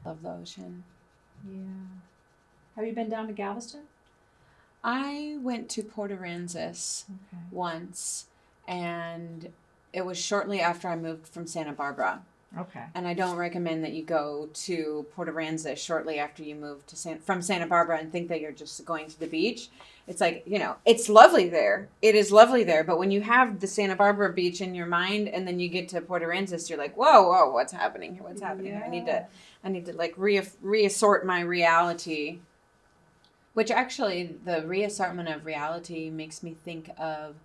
love the ocean. Yeah. Have you been down to Galveston? I went to Port Aransas Okay. once, and it was shortly after I moved from Santa Barbara. Okay. And I don't recommend that you go to Port Aransas shortly after you move to from Santa Barbara and think that you're just going to the beach. It's like, it's lovely there. It is lovely there. But when you have the Santa Barbara beach in your mind and then you get to Port Aransas, you're like, whoa, what's happening here? What's happening here? I need to like reassort my reality. Which actually, the reassortment of reality makes me think of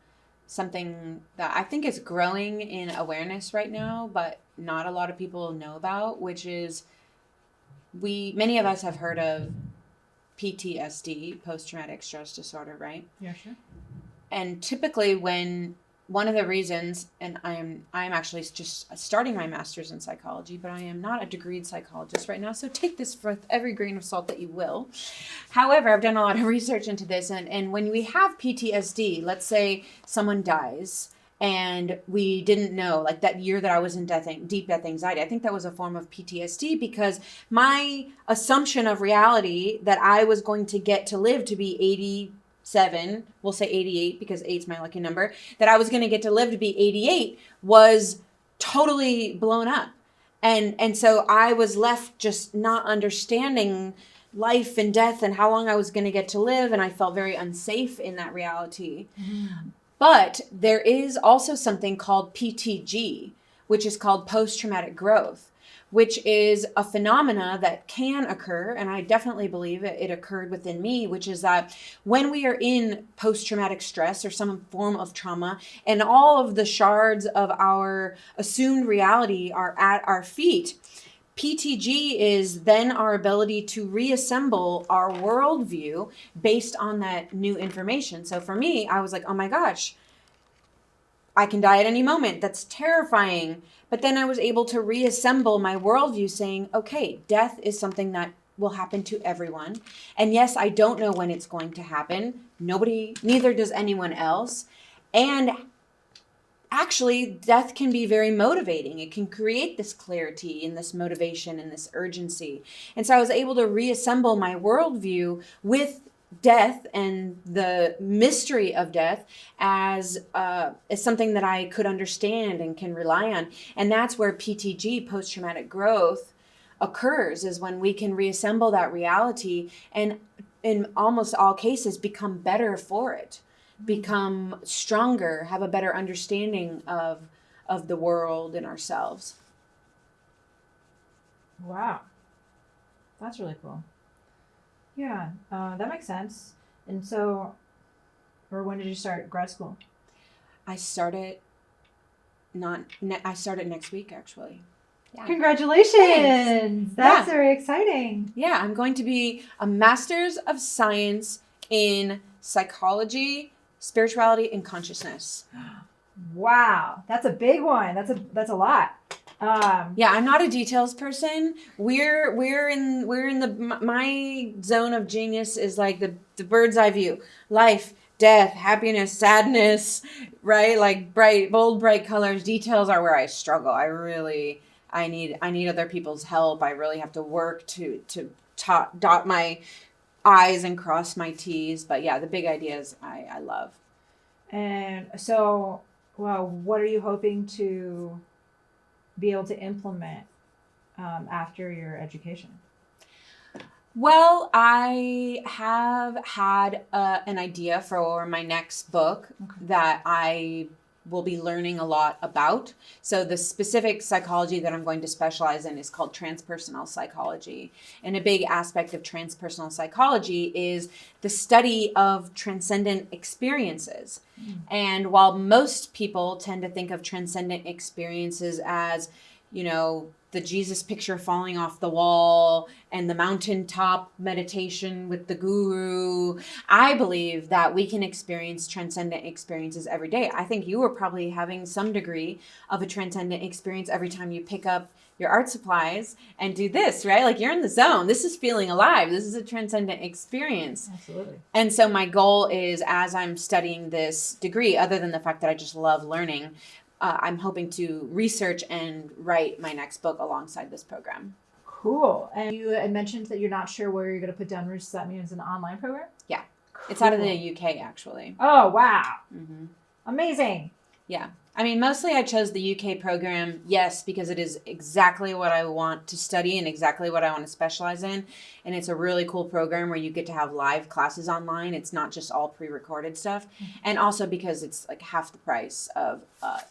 something that I think is growing in awareness right now, but not a lot of people know about, which is many of us have heard of PTSD, post traumatic stress disorder, right? Yeah, sure. And typically when one of the reasons, and I'm actually just starting my master's in psychology, but I am not a degreed psychologist right now, so take this with every grain of salt that you will. However, I've done a lot of research into this, and when we have PTSD, let's say someone dies, and we didn't know, like that year that I was in deep death anxiety, I think that was a form of PTSD because my assumption of reality that I was going to get to live to be 87, we'll say 88 because 8's my lucky number, that I was going to get to live to be 88 was totally blown up. And so I was left just not understanding life and death and how long I was going to get to live, and I felt very unsafe in that reality. But there is also something called PTG, which is called post-traumatic growth, which is a phenomena that can occur, and I definitely believe it occurred within me, which is that when we are in post-traumatic stress or some form of trauma, and all of the shards of our assumed reality are at our feet, PTG is then our ability to reassemble our worldview based on that new information. So for me, I was like, oh my gosh, I can die at any moment. That's terrifying. But then I was able to reassemble my worldview saying, okay, death is something that will happen to everyone. And yes, I don't know when it's going to happen. Neither does anyone else. And actually, death can be very motivating. It can create this clarity and this motivation and this urgency. And so I was able to reassemble my worldview with death and the mystery of death as something that I could understand and can rely on. And that's where PTG, post-traumatic growth, occurs, is when we can reassemble that reality and in almost all cases become better for it, become stronger, have a better understanding of the world and ourselves. Wow. That's really cool. Yeah, that makes sense. And so, or when did you start grad school? I started I started next week, actually. Yeah. Congratulations! Thanks. That's very exciting. Yeah, I'm going to be a Master's of Science in Psychology, Spirituality, and Consciousness. Wow, that's a big one. That's a lot. Yeah, I'm not a details person. We're in my zone of genius is like the bird's eye view. Life, death, happiness, sadness, right? Like bold, bright colors. Details are where I struggle. I need other people's help. I really have to work to dot my I's and cross my T's. But yeah, the big ideas I love. And so, well, what are you hoping to be able to implement after your education? Well, I have had an idea for my next book that I will be learning a lot about. So the specific psychology that I'm going to specialize in is called transpersonal psychology. And a big aspect of transpersonal psychology is the study of transcendent experiences. And while most people tend to think of transcendent experiences as, the Jesus picture falling off the wall and the mountaintop meditation with the guru, I believe that we can experience transcendent experiences every day. I think you are probably having some degree of a transcendent experience every time you pick up your art supplies and do this, right? Like you're in the zone. This is feeling alive. This is a transcendent experience. Absolutely. And so my goal is, as I'm studying this degree, other than the fact that I just love learning, I'm hoping to research and write my next book alongside this program. Cool. And you had mentioned that you're not sure where you're going to put down roots. Does that mean it's an online program? Yeah. Cool. It's out of the UK, actually. Oh, wow. Mm-hmm. Amazing. Yeah. I mean, mostly I chose the UK program, yes, because it is exactly what I want to study and exactly what I want to specialize in. And it's a really cool program where you get to have live classes online. It's not just all pre-recorded stuff. And also because it's like half the price of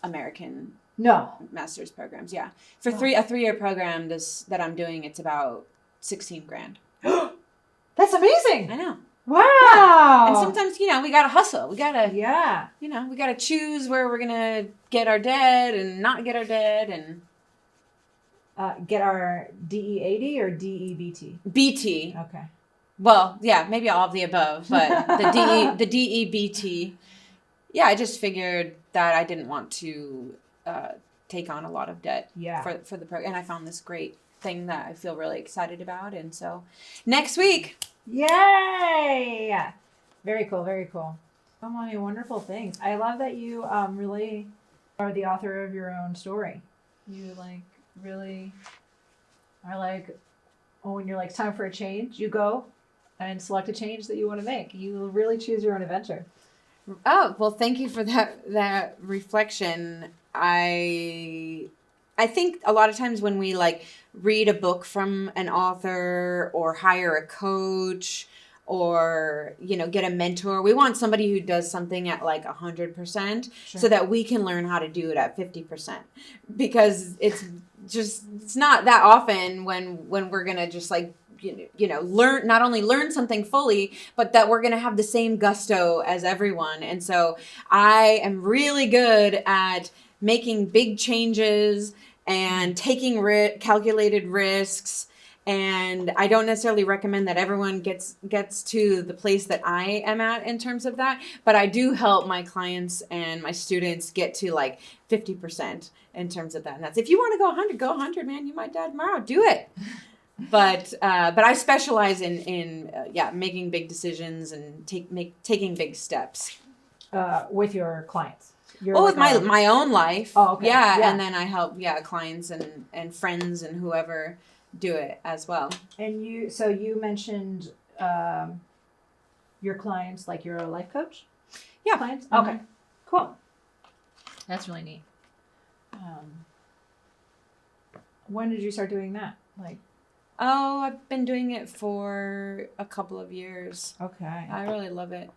American master's programs. Yeah. For a 3-year program that I'm doing, it's about 16 grand. That's amazing. I know. Wow. Yeah. And sometimes, we got to hustle. We got to, yeah. We got to choose where we're going to get our debt and not get our debt and get our DE80 or DEBT? BT. Okay. Well, yeah, maybe all of the above, but the DEBT. Yeah, I just figured that I didn't want to take on a lot of debt for the program. And I found this great thing that I feel really excited about. And so next week. Yay! Very cool, very cool. So many wonderful things. I love that you really are the author of your own story. You really are when you're it's time for a change, you go and select a change that you want to make. You really choose your own adventure. Oh, well, thank you for that reflection. I think a lot of times when we read a book from an author or hire a coach or, get a mentor, we want somebody who does something at 100% so that we can learn how to do it at 50%, because it's not that often when we're going to just learn, not only learn something fully, but that we're going to have the same gusto as everyone. And so I am really good at making big changes and taking calculated risks. And I don't necessarily recommend that everyone gets to the place that I am at in terms of that. But I do help my clients and my students get to 50% in terms of that. And that's, if you want to go 100, man, you might die tomorrow. Do it. But I specialize in making big decisions and taking big steps. With your clients. With my own life. Oh, okay. Yeah, and then I help clients and friends and whoever do it as well. And you mentioned your clients, you're a life coach? Yeah. Clients? Mm-hmm. Okay. Cool. That's really neat. When did you start doing that? I've been doing it for a couple of years. Okay. I really love it.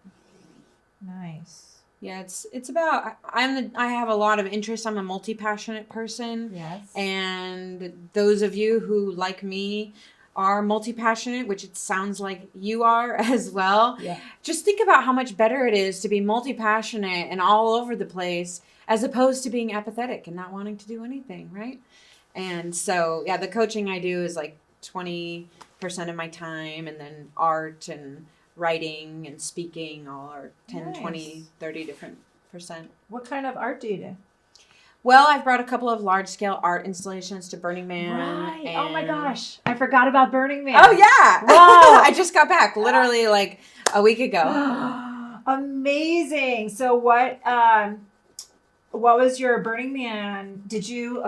Nice. Yeah, it's about I have a lot of interest. I'm a multi-passionate person. Yes. And those of you who, like me, are multi-passionate, which it sounds like you are as well. Yeah. Just think about how much better it is to be multi-passionate and all over the place as opposed to being apathetic and not wanting to do anything, right? And so, the coaching I do is 20% of my time, and then art and writing and speaking all are 10, nice. 20, 30 different %. What kind of art do you do? Well, I've brought a couple of large-scale art installations to Burning Man. Right. And... Oh my gosh. I forgot about Burning Man. Oh, yeah. Wow. I just got back literally a week ago. Amazing. So what was your Burning Man? Did you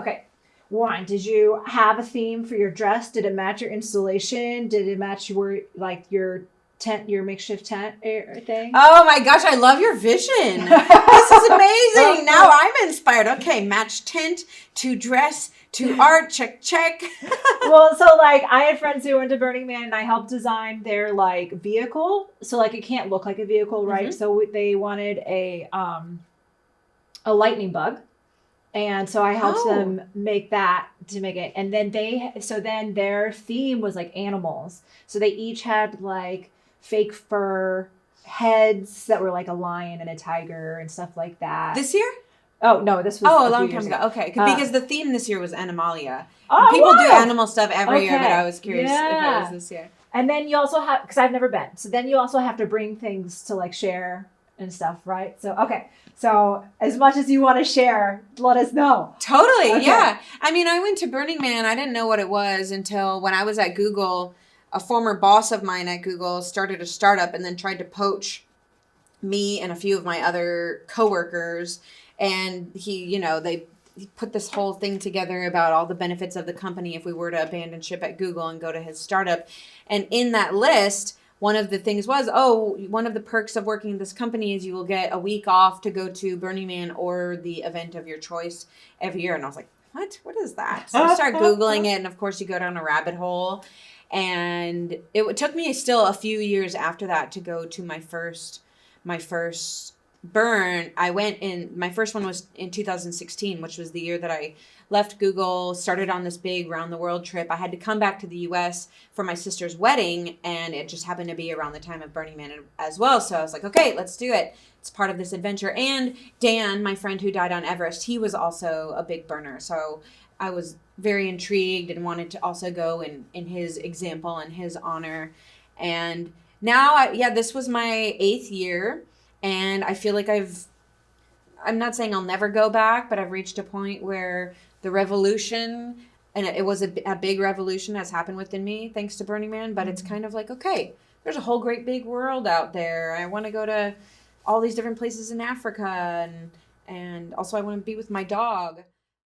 have a theme for your dress? Did it match your installation? Did it match your tent, your makeshift tent thing? Oh my gosh, I love your vision. This is amazing. Now I'm inspired. Okay, match tent to dress to art, check. Well, so I had friends who went to Burning Man and I helped design their vehicle. So it can't look like a vehicle, right? Mm-hmm. So they wanted a lightning bug. And so I helped them make that to make it. And then then their theme was animals. So they each had fake fur heads that were a lion and a tiger and stuff like that. This year? Oh, no, this was a long time ago. Okay, because the theme this year was Animalia. Oh, people do animal stuff every year, but I was curious if it was this year. And then you also have, because I've never been, so then you also have to bring things to share and stuff, right? So, okay. So as much as you want to share, let us know. Totally, okay. Yeah. I mean, I went to Burning Man. I didn't know what it was until when I was at Google. A former boss of mine at Google started a startup and then tried to poach me and a few of my other coworkers. And he, put this whole thing together about all the benefits of the company if we were to abandon ship at Google and go to his startup. And in that list, one of the things was, one of the perks of working in this company is you will get a week off to go to Burning Man or the event of your choice every year. And I was like, what is that? So I start Googling it, and of course you go down a rabbit hole. And it took me still a few years after that to go to my first burn. My first one was in 2016, which was the year that I left Google, started on this big round the world trip. I had to come back to the US for my sister's wedding, and it just happened to be around the time of Burning Man as well. So I was like, okay, let's do it. It's part of this adventure. And Dan, my friend who died on Everest, he was also a big burner. So I was very intrigued and wanted to also go in his example and his honor. And now, this was my 8th year, and I feel like I'm not saying I'll never go back, but I've reached a point where the revolution, and it was a big revolution has happened within me thanks to Burning Man, but it's kind of like, okay, there's a whole great big world out there. I want to go to all these different places in Africa, and also I want to be with my dog.